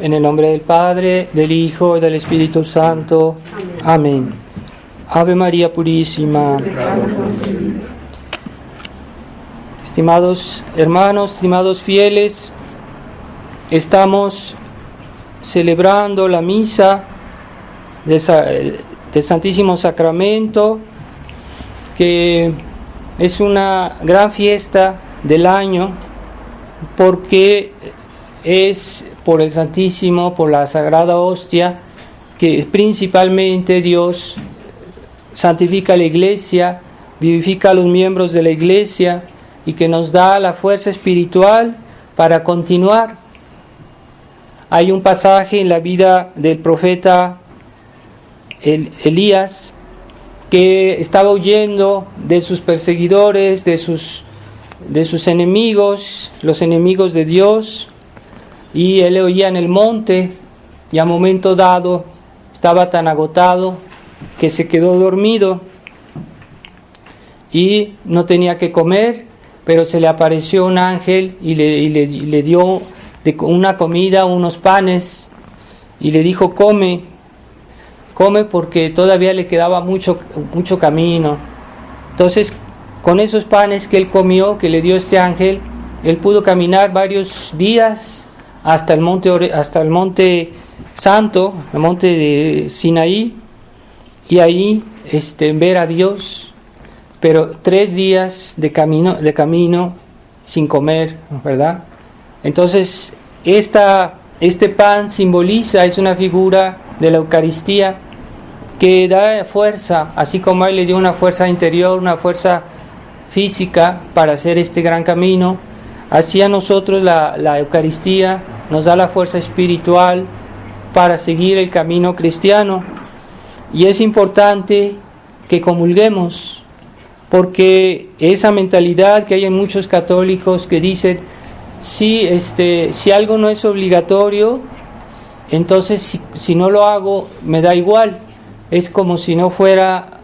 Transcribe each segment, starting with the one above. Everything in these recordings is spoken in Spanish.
En el nombre del Padre, del Hijo y del Espíritu Santo. Amén. Ave María Purísima. Estimados hermanos, estimados fieles, estamos celebrando la misa del Santísimo Sacramento, que es una gran fiesta del año, porque es por el Santísimo, por la Sagrada Hostia, que principalmente Dios santifica la Iglesia, vivifica a los miembros de la Iglesia y que nos da la fuerza espiritual para continuar. Hay un pasaje en la vida del profeta Elías, que estaba huyendo de sus perseguidores, de sus enemigos, los enemigos de Dios, y él oía en el monte, y a momento dado estaba tan agotado que se quedó dormido y no tenía que comer, pero se le apareció un ángel y le dio una comida, unos panes, y le dijo: come porque todavía le quedaba mucho camino. Entonces, con esos panes que él comió, que le dio este ángel, él pudo caminar varios días hasta el monte santo, el monte de Sinaí, y ahí ver a Dios, pero 3 días de camino sin comer, ¿verdad? Entonces, este pan simboliza, es una figura de la Eucaristía que da fuerza, así como a él le dio una fuerza interior, una fuerza física para hacer este gran camino. Así a nosotros la Eucaristía nos da la fuerza espiritual para seguir el camino cristiano. Y es importante que comulguemos, porque esa mentalidad que hay en muchos católicos que dicen: si algo no es obligatorio, entonces si no lo hago me da igual. Es como si no fuera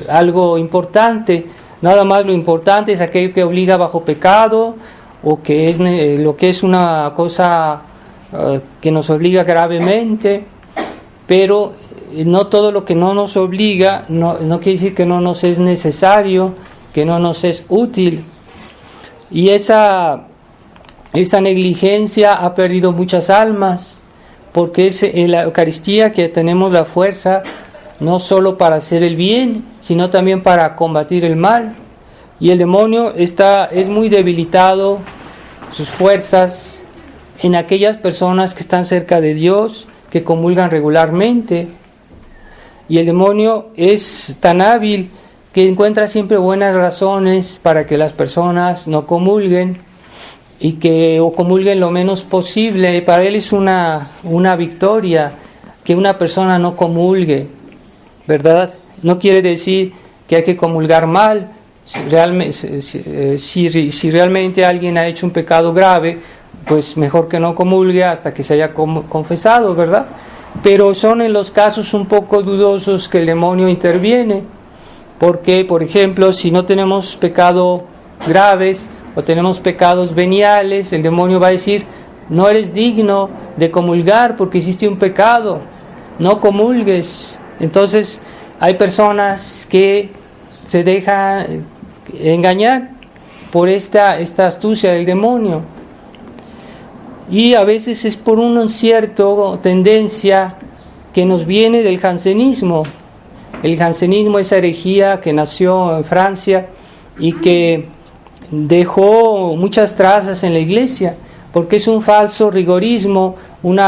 algo importante. Nada más lo importante es aquello que obliga bajo pecado, o que es lo que es una cosa que nos obliga gravemente, pero no todo lo que no nos obliga no quiere decir que no nos es necesario, que no nos es útil. Y esa negligencia ha perdido muchas almas, porque es en la Eucaristía que tenemos la fuerza no solo para hacer el bien, sino también para combatir el mal. Y el demonio es muy debilitado, sus fuerzas, en aquellas personas que están cerca de Dios, que comulgan regularmente. Y el demonio es tan hábil que encuentra siempre buenas razones para que las personas no comulguen, o comulguen lo menos posible. Para él es una victoria que una persona no comulgue, ¿verdad? No quiere decir que hay que comulgar mal. Si realmente alguien ha hecho un pecado grave, pues mejor que no comulgue hasta que se haya confesado, ¿verdad? Pero son en los casos un poco dudosos que el demonio interviene, porque, por ejemplo, si no tenemos pecados graves o tenemos pecados veniales, el demonio va a decir: no eres digno de comulgar porque hiciste un pecado, no comulgues. Entonces hay personas que se dejan engañar por esta astucia del demonio, y a veces es por una cierta tendencia que nos viene del jansenismo. El jansenismo, esa herejía que nació en Francia y que dejó muchas trazas en la Iglesia, porque es un falso rigorismo, un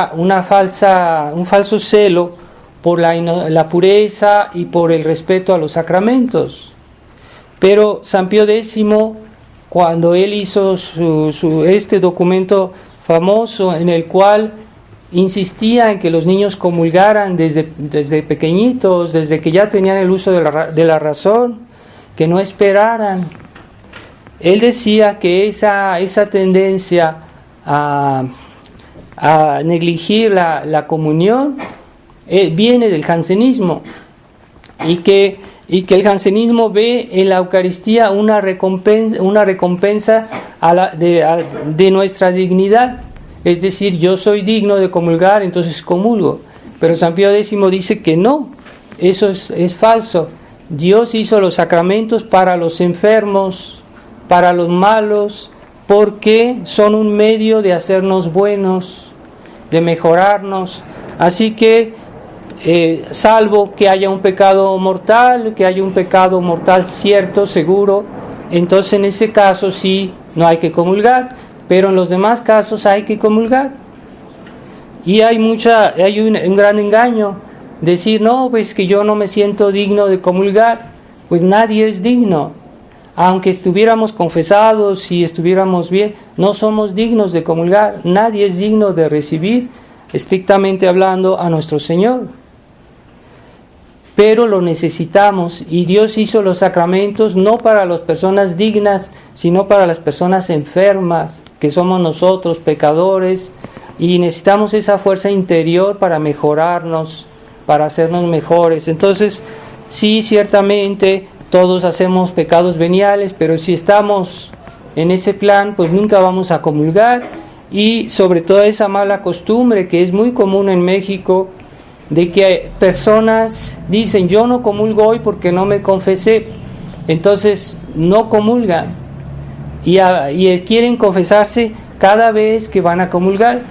falso celo por la pureza y por el respeto a los sacramentos. Pero San Pío X, cuando él hizo este documento famoso en el cual insistía en que los niños comulgaran desde pequeñitos, desde que ya tenían el uso de la razón, que no esperaran, él decía que esa tendencia a negligir la comunión viene del jansenismo, y que el jansenismo ve en la Eucaristía una recompensa de nuestra dignidad. es decir, yo soy digno de comulgar, entonces comulgo. Pero San Pío X dice que no, eso es falso. Dios hizo los sacramentos para los enfermos, para los malos, porque son un medio de hacernos buenos, de mejorarnos. Así que, salvo que haya un pecado mortal cierto, seguro, entonces en ese caso sí, no hay que comulgar, pero en los demás casos hay que comulgar. Y hay un gran engaño, decir, no, pues que yo no me siento digno de comulgar. Pues nadie es digno. Aunque estuviéramos confesados y estuviéramos bien, no somos dignos de comulgar. Nadie es digno de recibir, estrictamente hablando, a nuestro Señor. Pero lo necesitamos, y Dios hizo los sacramentos no para las personas dignas, sino para las personas enfermas, que somos nosotros, pecadores, y necesitamos esa fuerza interior para mejorarnos, para hacernos mejores. Entonces, sí, ciertamente todos hacemos pecados veniales, pero si estamos en ese plan, pues nunca vamos a comulgar. Y sobre todo esa mala costumbre que es muy común en México, de que personas dicen, yo no comulgo hoy porque no me confesé, entonces no comulgan y quieren confesarse cada vez que van a comulgar,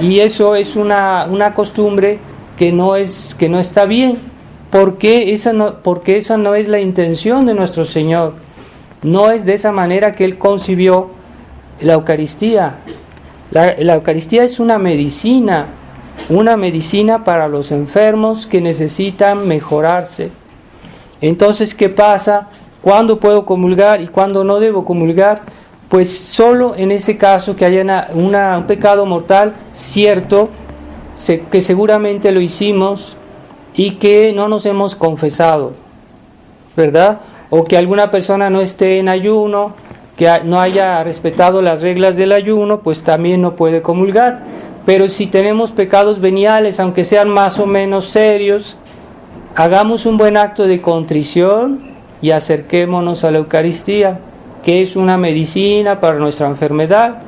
y eso es una costumbre que no está bien, porque esa no es la intención de nuestro Señor. No es de esa manera que Él concibió la Eucaristía. La Eucaristía es una medicina para los enfermos que necesitan mejorarse. Entonces, ¿qué pasa? ¿Cuándo puedo comulgar y cuándo no debo comulgar? Pues solo en ese caso que haya un pecado mortal cierto, que seguramente lo hicimos y que no nos hemos confesado, ¿verdad? O que alguna persona no esté en ayuno, que no haya respetado las reglas del ayuno, pues también no puede comulgar. Pero si tenemos pecados veniales, aunque sean más o menos serios, hagamos un buen acto de contrición y acerquémonos a la Eucaristía, que es una medicina para nuestra enfermedad.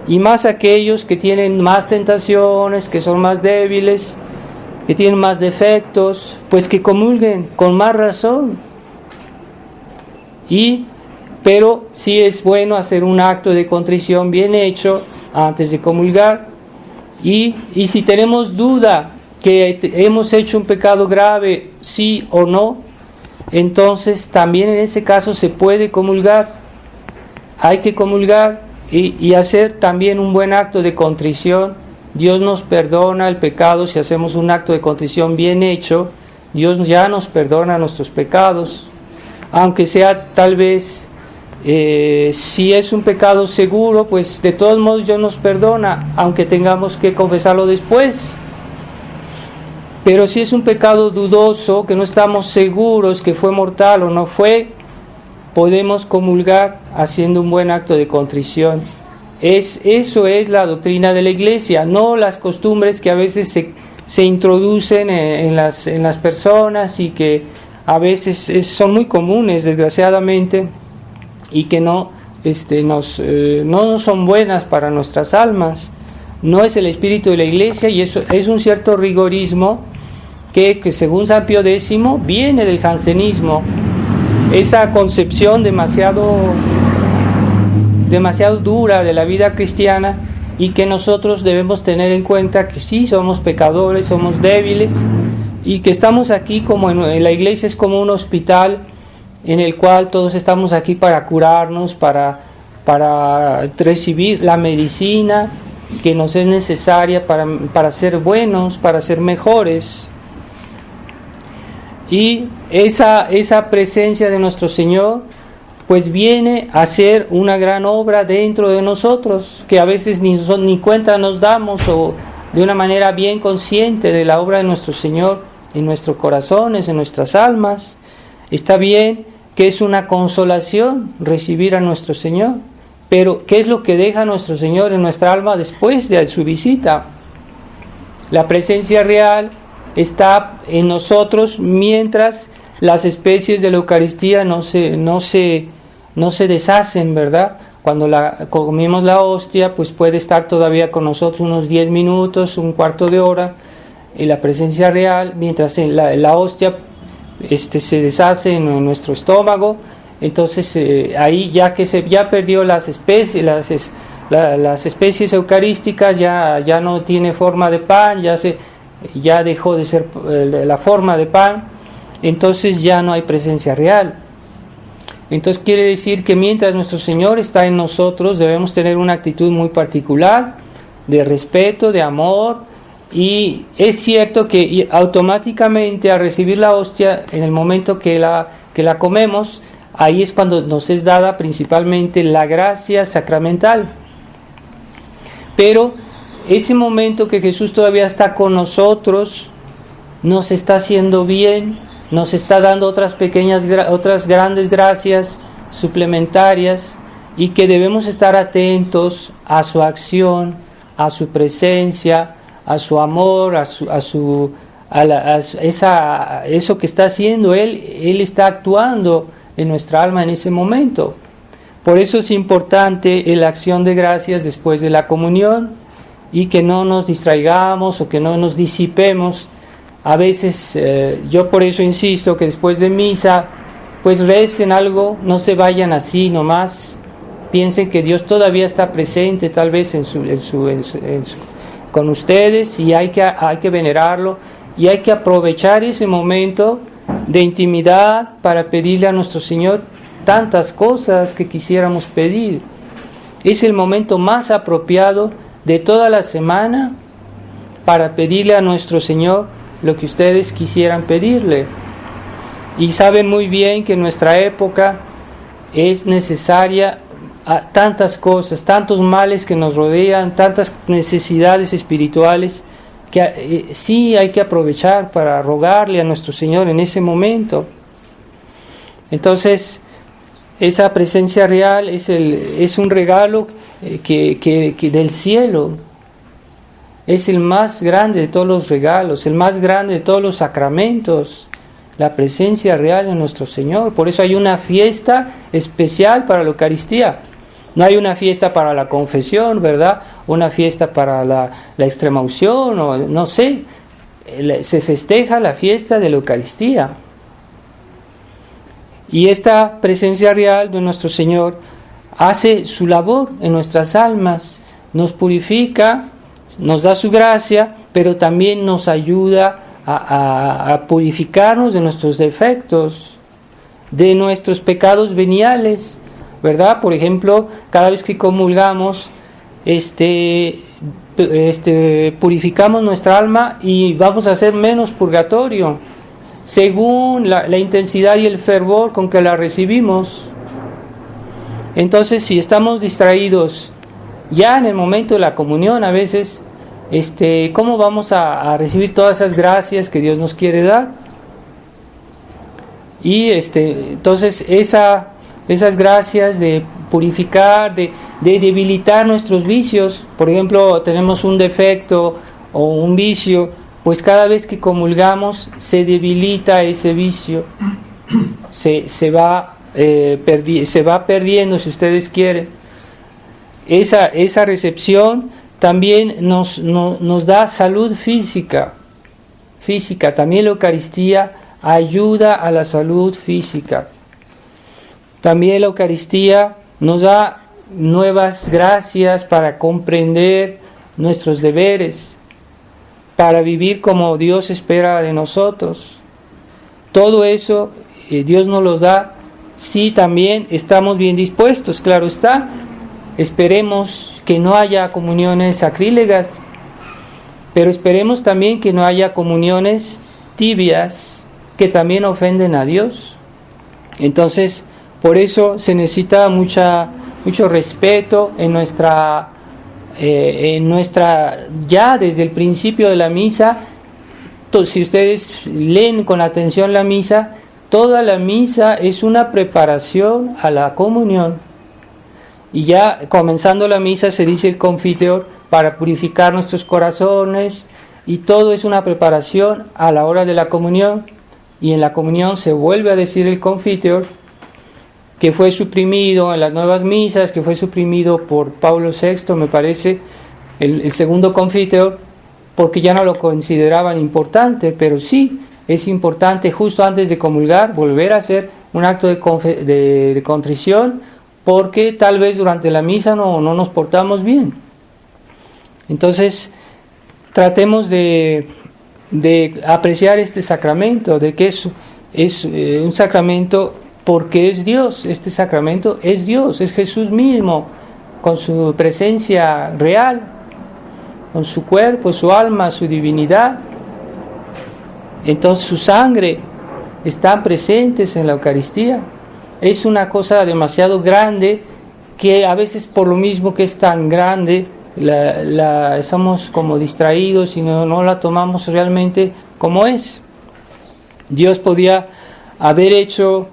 Y más aquellos que tienen más tentaciones, que son más débiles, que tienen más defectos, pues que comulguen con más razón. Pero sí es bueno hacer un acto de contrición bien hecho antes de comulgar. Y si tenemos duda que hemos hecho un pecado grave, sí o no, entonces también en ese caso se puede comulgar. Hay que comulgar y hacer también un buen acto de contrición. Dios nos perdona el pecado si hacemos un acto de contrición bien hecho. Dios ya nos perdona nuestros pecados, aunque sea tal vez, si es un pecado seguro, pues de todos modos Dios nos perdona, aunque tengamos que confesarlo después. Pero si es un pecado dudoso, que no estamos seguros que fue mortal o no fue, podemos comulgar haciendo un buen acto de contrición. Eso es la doctrina de la Iglesia, no las costumbres que a veces se introducen en las personas y que a veces son muy comunes, desgraciadamente, y que no son buenas para nuestras almas. No es el espíritu de la Iglesia, y eso es un cierto rigorismo que según San Pío X viene del jansenismo, esa concepción demasiado dura de la vida cristiana, y que nosotros debemos tener en cuenta que sí somos pecadores, somos débiles, y que estamos aquí como en la Iglesia es como un hospital en el cual todos estamos aquí para curarnos, para recibir la medicina que nos es necesaria para ser buenos, para ser mejores. Y esa presencia de nuestro Señor pues viene a hacer una gran obra dentro de nosotros, que a veces ni cuenta nos damos, o de una manera bien consciente de la obra de nuestro Señor en nuestros corazones, en nuestras almas. Está bien que es una consolación recibir a nuestro Señor, pero ¿qué es lo que deja nuestro Señor en nuestra alma después de su visita? La presencia real está en nosotros mientras las especies de la Eucaristía no se deshacen, ¿verdad? cuando comimos la hostia, pues puede estar todavía con nosotros unos 10 minutos, un cuarto de hora, en la presencia real, mientras la hostia se deshace en nuestro estómago. Entonces ahí ya perdió las especies, las especies eucarísticas, ya no tiene forma de pan, ya dejó de ser la forma de pan, entonces ya no hay presencia real. Entonces quiere decir que mientras nuestro Señor está en nosotros, debemos tener una actitud muy particular de respeto, de amor, y es cierto que automáticamente al recibir la hostia, en el momento que la comemos, ahí es cuando nos es dada principalmente la gracia sacramental. Pero ese momento que Jesús todavía está con nosotros, nos está haciendo bien, nos está dando otras grandes gracias suplementarias, y que debemos estar atentos a su acción, a su presencia, a su amor, eso que está haciendo Él está actuando en nuestra alma en ese momento. Por eso es importante la acción de gracias después de la comunión, y que no nos distraigamos o que no nos disipemos. A veces yo por eso insisto que después de misa pues recen algo, no se vayan así nomás, piensen que Dios todavía está presente tal vez con ustedes, y hay que venerarlo, y hay que aprovechar ese momento de intimidad para pedirle a nuestro Señor tantas cosas que quisiéramos pedir. Es el momento más apropiado de toda la semana para pedirle a nuestro Señor lo que ustedes quisieran pedirle. Y saben muy bien que en nuestra época es necesaria tantas cosas, tantos males que nos rodean, tantas necesidades espirituales, que sí hay que aprovechar para rogarle a nuestro Señor en ese momento. Entonces, esa presencia real es un regalo que del cielo. Es el más grande de todos los regalos, el más grande de todos los sacramentos, la presencia real de nuestro Señor. Por eso hay una fiesta especial para la Eucaristía. No hay una fiesta para la confesión, ¿verdad? Una fiesta para la extremaunción, o no sé. Se festeja la fiesta de la Eucaristía. Y esta presencia real de nuestro Señor hace su labor en nuestras almas, nos purifica, nos da su gracia, pero también nos ayuda a purificarnos de nuestros defectos, de nuestros pecados veniales, ¿verdad? Por ejemplo, cada vez que comulgamos, purificamos nuestra alma y vamos a hacer menos purgatorio, según la intensidad y el fervor con que la recibimos. Entonces, si estamos distraídos ya en el momento de la comunión, a veces, ¿cómo vamos a recibir todas esas gracias que Dios nos quiere dar? Y entonces esas gracias de purificar, de debilitar nuestros vicios. Por ejemplo, tenemos un defecto o un vicio, pues cada vez que comulgamos se debilita ese vicio, se va perdiendo, si ustedes quieren. Esa recepción también nos da salud física. También la Eucaristía ayuda a la salud física. También la Eucaristía nos da nuevas gracias para comprender nuestros deberes, para vivir como Dios espera de nosotros. Todo eso Dios nos lo da si también estamos bien dispuestos, claro está. Esperemos que no haya comuniones sacrílegas, pero esperemos también que no haya comuniones tibias que también ofenden a Dios. Entonces, por eso se necesita mucho respeto en nuestra ya desde el principio de la misa. Si ustedes leen con atención la misa, toda la misa es una preparación a la comunión. Y ya comenzando la misa se dice el Confiteor para purificar nuestros corazones, y todo es una preparación a la hora de la comunión. Y en la comunión se vuelve a decir el Confiteor, que fue suprimido en las nuevas misas, que fue suprimido por Pablo VI, me parece, el segundo confiteor, porque ya no lo consideraban importante, pero sí es importante justo antes de comulgar volver a hacer un acto de contrición, porque tal vez durante la misa no nos portamos bien. Entonces tratemos de apreciar este sacramento, de que es un sacramento porque es Dios. Este sacramento es Dios, es Jesús mismo, con su presencia real, con su cuerpo, su alma, su divinidad. Entonces su sangre están presentes en la Eucaristía. Es una cosa demasiado grande que a veces por lo mismo que es tan grande estamos como distraídos y no la tomamos realmente como es. Dios podía haber hecho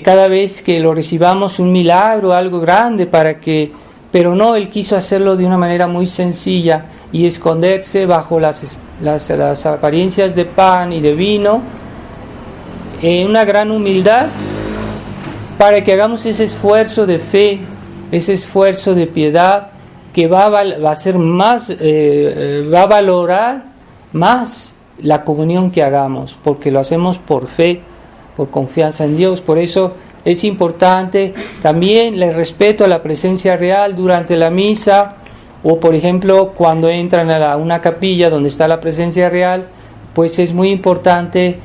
cada vez que lo recibamos un milagro, algo grande pero no, Él quiso hacerlo de una manera muy sencilla y esconderse bajo las apariencias de pan y de vino, en una gran humildad, para que hagamos ese esfuerzo de fe, ese esfuerzo de piedad, que va a ser más, va a valorar más la comunión que hagamos, porque lo hacemos por fe, por confianza en Dios. Por eso es importante también el respeto a la presencia real durante la misa, o por ejemplo cuando entran a una capilla donde está la presencia real, pues es muy importante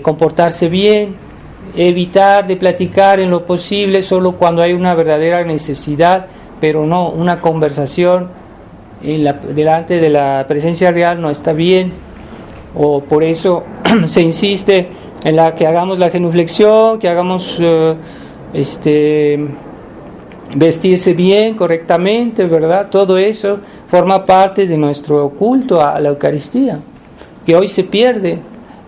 comportarse bien, evitar de platicar en lo posible solo cuando hay una verdadera necesidad, pero no una conversación delante de la presencia real no está bien. O por eso se insiste en que hagamos la genuflexión, que hagamos vestirse bien, correctamente, ¿verdad? Todo eso forma parte de nuestro culto a la Eucaristía, que hoy se pierde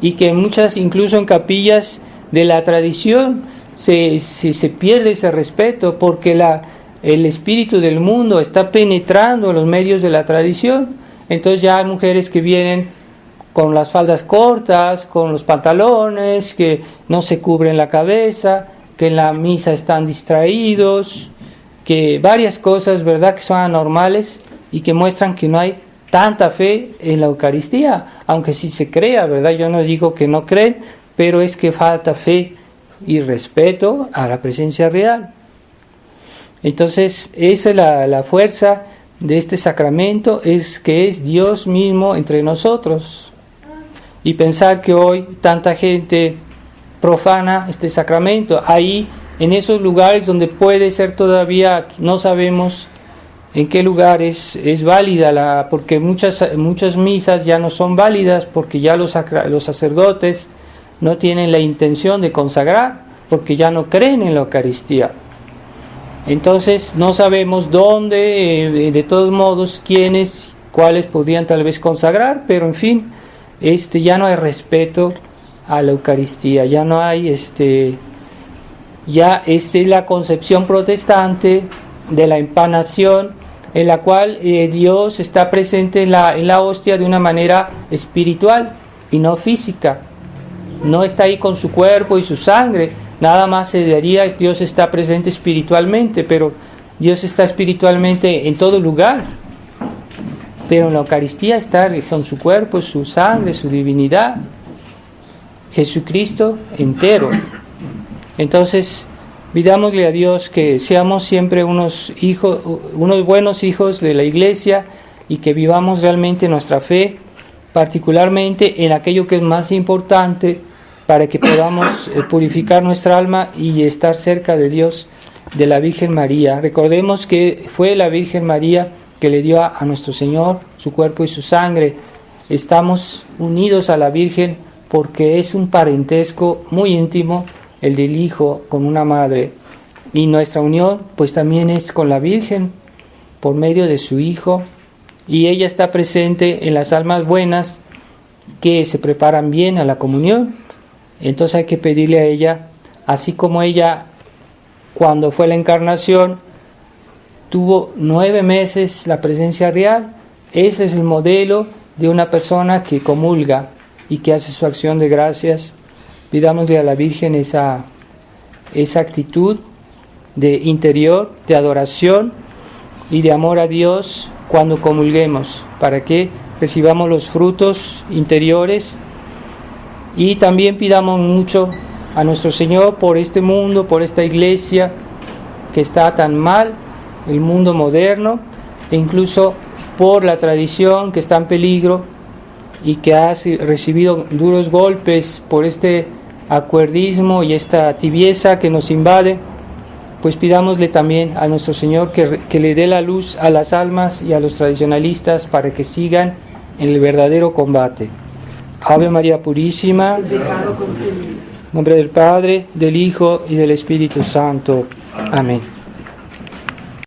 y que muchas, incluso en capillas de la tradición, se pierde ese respeto, porque el espíritu del mundo está penetrando en los medios de la tradición. Entonces ya hay mujeres que vienen con las faldas cortas, con los pantalones, que no se cubren la cabeza, que en la misa están distraídos, que varias cosas, ¿verdad?, que son anormales y que muestran que no hay tanta fe en la Eucaristía, aunque sí se crea, ¿verdad? Yo no digo que no creen, pero es que falta fe y respeto a la presencia real. Entonces, esa es la fuerza de este sacramento, es que es Dios mismo entre nosotros. Y pensar que hoy tanta gente profana este sacramento, ahí en esos lugares donde puede ser todavía, no sabemos en qué lugares es válida, porque muchas misas ya no son válidas, porque ya los sacerdotes no tienen la intención de consagrar, porque ya no creen en la Eucaristía. Entonces no sabemos dónde, de todos modos, cuáles podrían tal vez consagrar, pero en fin, ya no hay respeto a la Eucaristía, ya no hay la concepción protestante de la empanación, en la cual Dios está presente en la hostia de una manera espiritual y no física. No está ahí con su cuerpo y su sangre, nada más se diría Dios está presente espiritualmente, pero Dios está espiritualmente en todo lugar. Pero en la Eucaristía está con su cuerpo, su sangre, su divinidad, Jesucristo entero. Entonces, pidámosle a Dios que seamos siempre unos buenos hijos de la Iglesia y que vivamos realmente nuestra fe, particularmente en aquello que es más importante, para que podamos purificar nuestra alma y estar cerca de Dios, de la Virgen María. Recordemos que fue la Virgen María que le dio a nuestro Señor su cuerpo y su sangre. Estamos unidos a la Virgen porque es un parentesco muy íntimo el del Hijo con una madre, y nuestra unión pues también es con la Virgen por medio de su Hijo, y ella está presente en las almas buenas que se preparan bien a la comunión. Entonces hay que pedirle a ella, así como ella cuando fue la encarnación tuvo 9 meses la presencia real, ese es el modelo de una persona que comulga y que hace su acción de gracias. Pidámosle a la Virgen esa actitud de interior, de adoración y de amor a Dios cuando comulguemos, para que recibamos los frutos interiores. Y también pidamos mucho a nuestro Señor por este mundo, por esta iglesia que está tan mal, el mundo moderno, e incluso por la tradición que está en peligro y que ha recibido duros golpes por este acuerdismo y esta tibieza que nos invade. Pues pidámosle también a nuestro Señor que le dé la luz a las almas y a los tradicionalistas para que sigan en el verdadero combate. Ave María Purísima, en nombre del Padre, del Hijo y del Espíritu Santo. Amén.